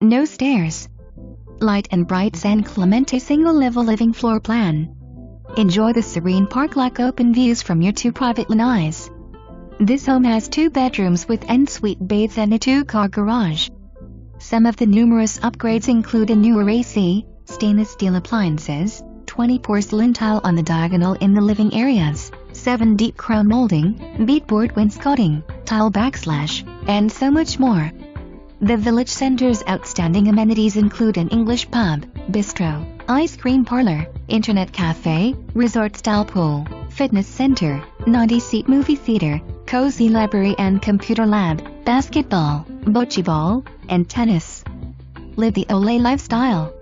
No stairs. Light and bright San Clemente single-level living floor plan. Enjoy the serene park-like open views from your 2 private lanais. This home has 2 bedrooms with en-suite baths and a 2-car garage. Some of the numerous upgrades include a newer AC, stainless steel appliances, 20 porcelain tile on the diagonal in the living areas, 7 deep crown molding, beadboard wainscoting, tile backslash, and so much more. The village center's outstanding amenities include an English pub, bistro, ice cream parlor, internet cafe, resort-style pool, fitness center, 90-seat movie theater, cozy library and computer lab, basketball, bocce ball, and tennis. Live the Ole lifestyle.